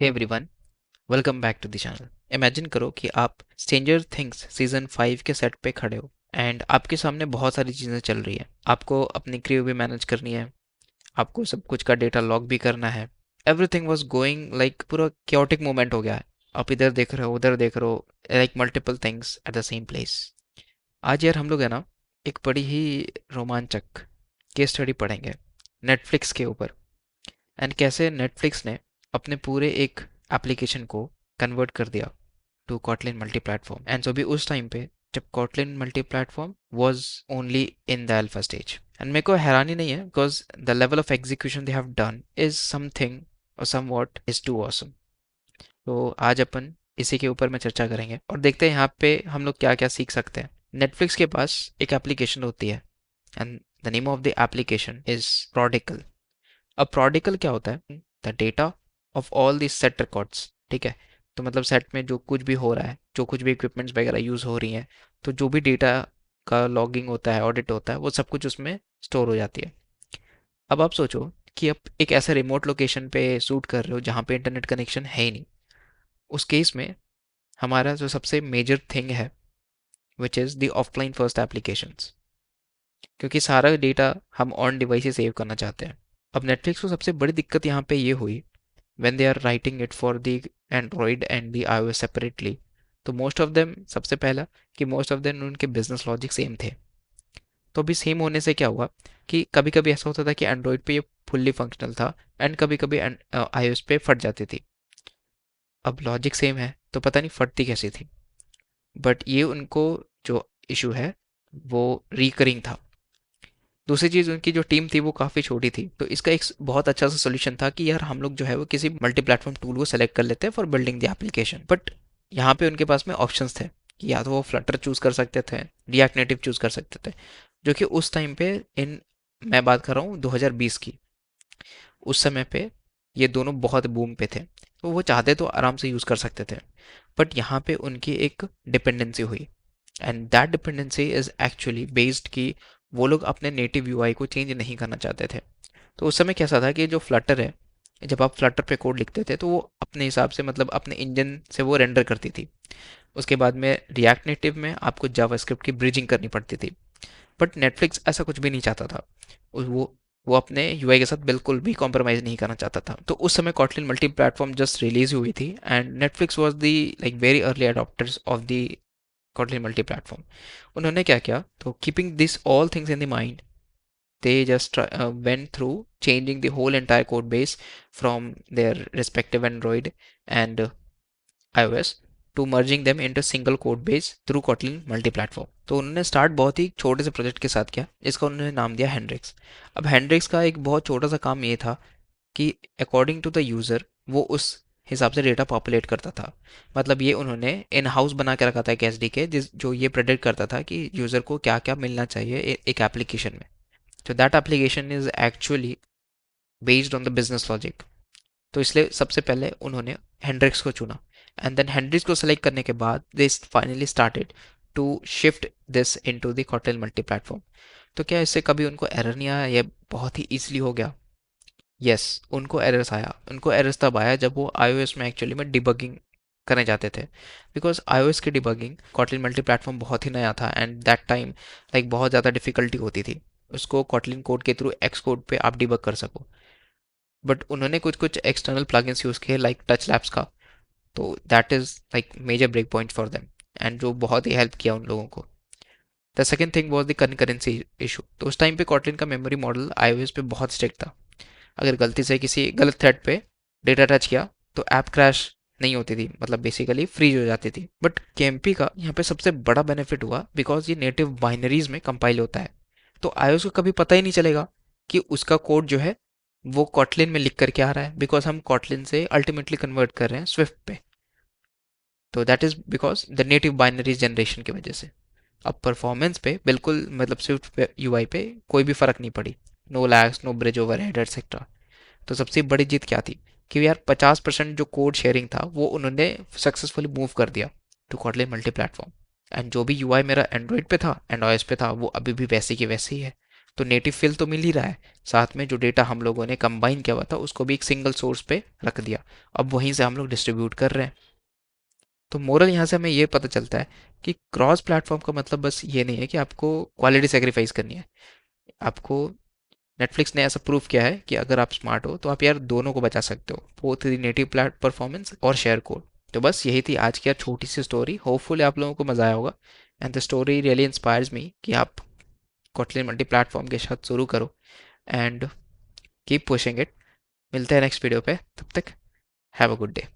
Hey everyone, welcome back to the channel. Imagine करो कि आप स्ट्रेंजर थिंग्स सीजन 5 के सेट पे खड़े हो एंड आपके सामने बहुत सारी चीज़ें चल रही है। आपको अपनी क्रू भी मैनेज करनी है, आपको सब कुछ का डेटा लॉग भी करना है। एवरीथिंग वाज गोइंग लाइक पूरा क्योटिक मोमेंट हो गया है। आप इधर देख रहे हो, उधर देख रहे हो, like multiple things at the same place. आज यार हम लोग है ना एक बड़ी ही रोमांचक केस स्टडी पढ़ेंगे नेटफ्लिक्स के ऊपर, एंड कैसे नेटफ्लिक्स ने अपने पूरे एक एप्लीकेशन को कन्वर्ट कर दिया to Kotlin multi platform. And so भी उस टाइम पे जब Kotlin multi platform was only in the alpha stage. And मेरे को हैरानी नहीं है because the level of execution they have done is something और समवॉट इज टू ऑसम। तो आज अपन इसी के ऊपर में चर्चा करेंगे और देखते हैं यहाँ पे हम लोग क्या क्या सीख सकते हैं। नेटफ्लिक्स के पास एक एप्लीकेशन होती है and the name of the application is prodigal. अब प्रोडिकल क्या होता है? The data of all this set records. ठीक है, तो मतलब सेट में जो कुछ भी हो रहा है, जो कुछ भी इक्विपमेंट्स वगैरह यूज़ हो रही हैं, तो जो भी डेटा का लॉगिंग होता है, ऑडिट होता है, वो सब कुछ उसमें स्टोर हो जाती है। अब आप सोचो कि आप एक ऐसे रिमोट लोकेशन पे शूट कर रहे हो जहाँ पे इंटरनेट कनेक्शन है ही नहीं। उस केस में हमारा जो सबसे मेजर थिंग है which is the offline first applications, क्योंकि सारा डेटा हम ऑन डिवाइस ही सेव करना चाहते हैं। अब नेटफ्लिक्स को सबसे बड़ी दिक्कत यहाँ पे ये हुई when they are writing it for the Android and the iOS separately, तो मोस्ट ऑफ देम, सबसे पहला कि मोस्ट ऑफ देम उनके बिजनेस लॉजिक सेम थे। तो अभी सेम होने से क्या हुआ कि कभी कभी ऐसा होता था कि एंड्रॉयड पे ये फुल्ली फंक्शनल था एंड कभी कभी iOS पे फट जाती थी। अब लॉजिक सेम है तो पता नहीं फटती कैसी थी, बट ये उनको जो इशू है वो रिकरिंग था। दूसरी चीज़, उनकी जो टीम थी वो काफ़ी छोटी थी, तो इसका एक बहुत अच्छा सा सोल्यूशन था कि यार हम लोग जो है वो किसी मल्टी प्लेटफॉर्म टूल को सेलेक्ट कर लेते हैं for building the application. But यहाँ पे उनके पास में ऑप्शंस थे कि या तो वो फ्लटर चूज़ कर सकते थे, रिएक्ट नेटिव चूज़ कर सकते थे, जो कि उस टाइम पे इन, मैं बात कर रहा हूँ 2020 की, उस समय पे ये दोनों बहुत बूम पे थे, तो वो चाहते तो आराम से यूज़ कर सकते थे। बट यहाँ पे उनकी एक डिपेंडेंसी हुई and that dependency is actually based कि वो लोग अपने नेटिव यूआई को चेंज नहीं करना चाहते थे। तो उस समय कैसा था कि जो फ्लटर है, जब आप फ्लटर पे कोड लिखते थे तो वो अपने हिसाब से, मतलब अपने इंजन से वो रेंडर करती थी। उसके बाद में रिएक्ट नेटिव में आपको जावास्क्रिप्ट की ब्रिजिंग करनी पड़ती थी। बट नेटफ्लिक्स ऐसा कुछ भी नहीं चाहता था। वो अपने यूआई के साथ बिल्कुल भी कॉम्प्रोमाइज़ नहीं करना चाहता था। तो उस समय Kotlin multi platform just release हुई थी and Netflix was the like very early adopters of the Kotlin multi-platform. उन्होंने क्या किया, तो keeping this all things in the mind, they just went through changing the whole entire code base from their respective Android and iOS to merging them into single code base through Kotlin multi-platform. तो उन्होंने start बहुत ही छोटे से project के साथ किया, जिसका उन्होंने नाम दिया हैंड्रिक्स। अब हैंड्रिक्स का एक बहुत छोटा सा काम ये था कि अकॉर्डिंग टू द यूज़र वो उस हिसाब से डेटा पॉपुलेट करता था। मतलब ये उन्होंने इन हाउस बना के रखा था एक एसडीके, जिस जो ये प्रेडिक्ट करता था कि यूज़र को क्या क्या मिलना चाहिए एक एप्लीकेशन में। तो that application is actually based on the business logic. तो इसलिए सबसे पहले उन्होंने हेंड्रिक्स को चुना एंड देन हेंड्रिक्स को सेलेक्ट करने के बाद they finally started to shift this into the Kotlin multi platform. तो क्या इससे कभी उनको एरर नहीं आया? ये बहुत ही ईजिली हो गया। यस, उनको एरर्स आया। उनको एरर्स तब आया जब वो iOS में एक्चुअली में डिबगिंग करने जाते थे, बिकॉज iOS की डिबगिंग, कॉटलिन मल्टी प्लेटफॉर्म बहुत ही नया था एंड दैट टाइम लाइक बहुत ज़्यादा डिफिकल्टी होती थी उसको कॉटलिन कोड के थ्रू एक्स कोड पे आप डिबग कर सको। बट उन्होंने कुछ कुछ एक्सटर्नल प्लगइन्स यूज़ किए लाइक टच लैब्स का, तो that is like major breakpoint for them and जो बहुत ही हेल्प किया उन लोगों को। The second thing was the currency issue. तो उस टाइम पे कॉटलिन का मेमोरी मॉडल iOS पे बहुत स्ट्रिक्ट था। अगर गलती से किसी गलत थ्रेड पे डेटा टच किया तो ऐप क्रैश नहीं होती थी, मतलब बेसिकली फ्रीज हो जाती थी। बट केएमपी का यहाँ पे सबसे बड़ा बेनिफिट हुआ बिकॉज ये नेटिव बाइनरीज में कंपाइल होता है, तो iOS को कभी पता ही नहीं चलेगा कि उसका कोड जो है वो कॉटलिन में लिख करके आ रहा है, बिकॉज हम कॉटलिन से अल्टीमेटली कन्वर्ट कर रहे हैं स्विफ्ट पे। तो that is because the native binaries generation की वजह से। अब परफॉर्मेंस पे बिल्कुल, मतलब स्विफ्ट यूआई पे कोई भी फर्क नहीं पड़ी, no lags, no bridge overhead etcetera. तो सबसे बड़ी जीत क्या थी कि यार 50% जो कोड शेयरिंग था वो उन्होंने सक्सेसफुली मूव कर दिया to Kotlin multi platform. And जो भी यूआई मेरा एंड्रॉइड पे था, एंड iOS पे था, वो अभी भी वैसे की वैसे ही है। तो नेटिव फिल तो मिल ही रहा है, साथ में जो डेटा हम लोगों ने कंबाइन किया हुआ था उसको भी एक सिंगल सोर्स पे रख दिया, अब वहीं से हम लोग डिस्ट्रीब्यूट कर रहे हैं। तो मोरल यहाँ से हमें ये पता चलता है कि क्रॉस प्लेटफॉर्म का मतलब बस ये नहीं है कि आपको क्वालिटी सेक्रीफाइस करनी है। आपको नेटफ्लिक्स ने ऐसा प्रूव किया है कि अगर आप स्मार्ट हो तो आप यार दोनों को बचा सकते हो, both the native plate performance और शेयर कोड। तो बस यही थी आज की यार छोटी सी स्टोरी, होपफुली आप लोगों को मज़ा आया होगा। And the story really inspires मी कि आप कोटलिन मल्टी प्लेटफॉर्म के साथ शुरू करो एंड कीप पुशिंग इट। मिलते हैं नेक्स्ट वीडियो पे, तब तक हैव अ गुड डे।